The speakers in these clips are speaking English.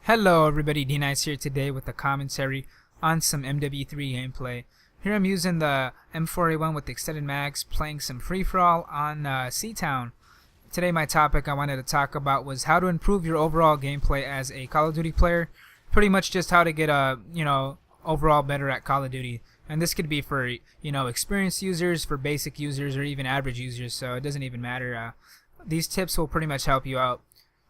Hello everybody, D-Nice here today with a commentary on some MW3 gameplay. Here I'm using the M4A1 with the extended mags, playing some free-for-all on Seatown. Today my topic I wanted to talk about was how to improve your overall gameplay as a Call of Duty player. Pretty much just how to get overall better at Call of Duty. And this could be for, experienced users, for basic users, or even average users, so it doesn't even matter. These tips will pretty much help you out.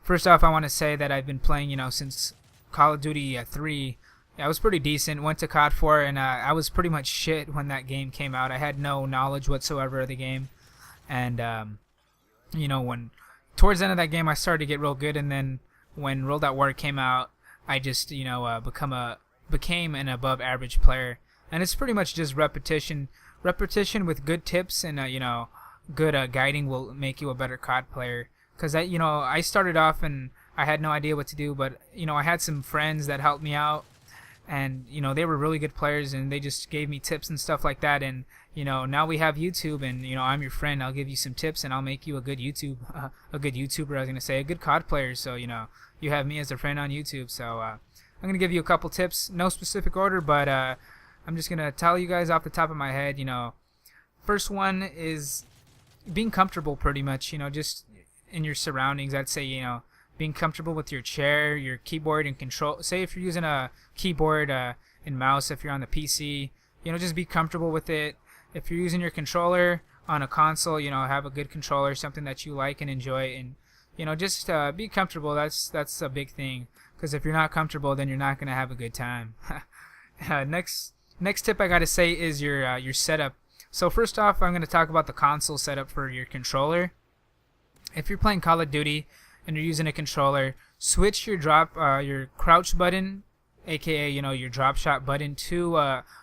First off, I want to say that I've been playing, since Call of Duty 3. I was pretty decent. Went to COD 4, and I was pretty much shit when that game came out. I had no knowledge whatsoever of the game, and when towards the end of that game, I started to get real good, and then when World at War came out, I just became an above average player, and it's pretty much just repetition with good tips and good guiding will make you a better COD player. Because I started off and I had no idea what to do, but I had some friends that helped me out, and they were really good players, and they just gave me tips and stuff like that. And now we have YouTube, and I'm your friend. I'll give you some tips, and I'll make you a good YouTuber. I was gonna say a good COD player. So you have me as a friend on YouTube. So I'm gonna give you a couple tips, no specific order, but I'm just gonna tell you guys off the top of my head. First one is being comfortable, pretty much. Just in your surroundings. I'd say being comfortable with your chair, your keyboard and control. Say if you're using a keyboard and mouse, if you're on the PC, just be comfortable with it. If you're using your controller on a console, have a good controller, something that you like and enjoy, and just be comfortable. That's a big thing, because if you're not comfortable, then you're not gonna have a good time. Next tip I gotta say is your setup. So first off, I'm gonna talk about the console setup for your controller. If you're playing Call of Duty and you're using a controller, switch your crouch button, aka your drop shot button, to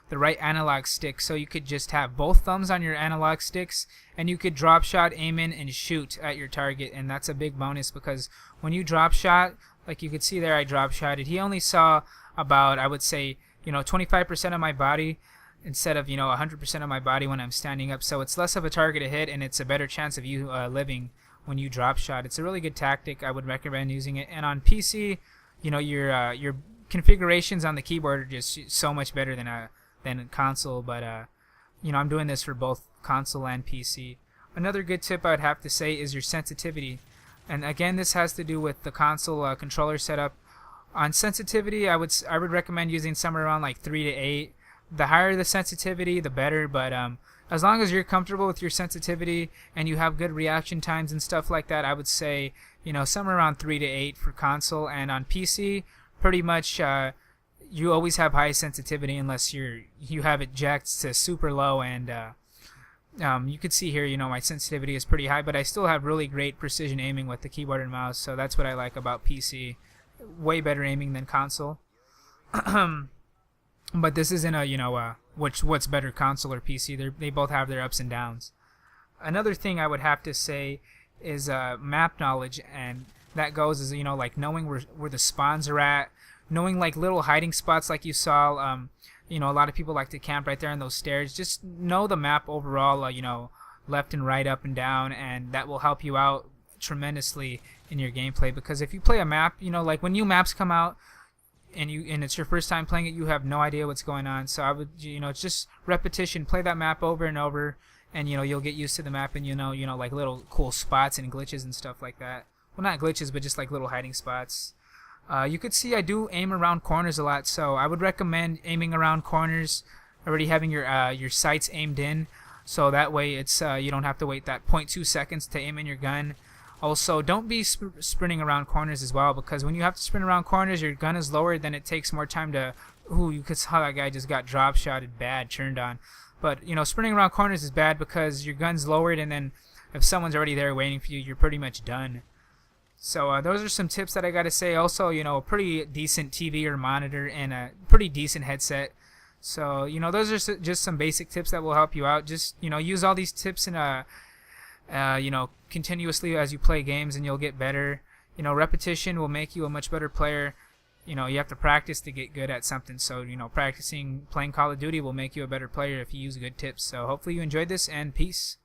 the right analog stick. So you could just have both thumbs on your analog sticks, and you could drop shot, aim in, and shoot at your target. And that's a big bonus, because when you drop shot, like you could see there, I drop shotted. He only saw about, I would say, 25% of my body instead of 100% of my body when I'm standing up. So it's less of a target to hit, and it's a better chance of you living when you drop shot. It's a really good tactic. I would recommend using it. And on PC, your configurations on the keyboard are just so much better than a console. But I'm doing this for both console and PC. Another good tip I'd have to say is your sensitivity. And again, this has to do with the console controller setup. On sensitivity, I would recommend using somewhere around like 3 to 8. The higher the sensitivity, the better. But as long as you're comfortable with your sensitivity and you have good reaction times and stuff like that, I would say somewhere around 3 to 8 for console. And on PC, pretty much you always have high sensitivity unless you have it jacked to super low. And you could see here, my sensitivity is pretty high, but I still have really great precision aiming with the keyboard and mouse. So that's what I like about PC. Way better aiming than console. But this isn't what's better, console or PC. They both have their ups and downs. Another thing I would have to say is map knowledge, and that goes as like knowing where the spawns are at, knowing like little hiding spots like you saw. A lot of people like to camp right there on those stairs. Just know the map overall, left and right, up and down, and that will help you out tremendously in your gameplay. Because if you play a map, like when new maps come out, and it's your first time playing it, you have no idea what's going on. So I would, it's just repetition. Play that map over and over, and you'll get used to the map, and like little cool spots and glitches and stuff like that. Well, not glitches, but just like little hiding spots. You could see I do aim around corners a lot, so I would recommend aiming around corners, already having your sights aimed in, so that way it's you don't have to wait that 0.2 seconds to aim in your gun. Also, don't be sprinting around corners as well, because when you have to sprint around corners, your gun is lower, then it takes more time to... Ooh, you could saw that guy just got drop shotted bad, turned on. But, sprinting around corners is bad because your gun's lowered, and then if someone's already there waiting for you, you're pretty much done. So those are some tips that I gotta say. Also, a pretty decent TV or monitor and a pretty decent headset. So, those are just some basic tips that will help you out. Just, use all these tips in a... continuously as you play games, and you'll get better. Repetition will make you a much better player. You have to practice to get good at something. So, playing Call of Duty will make you a better player if you use good tips. So hopefully you enjoyed this, and peace.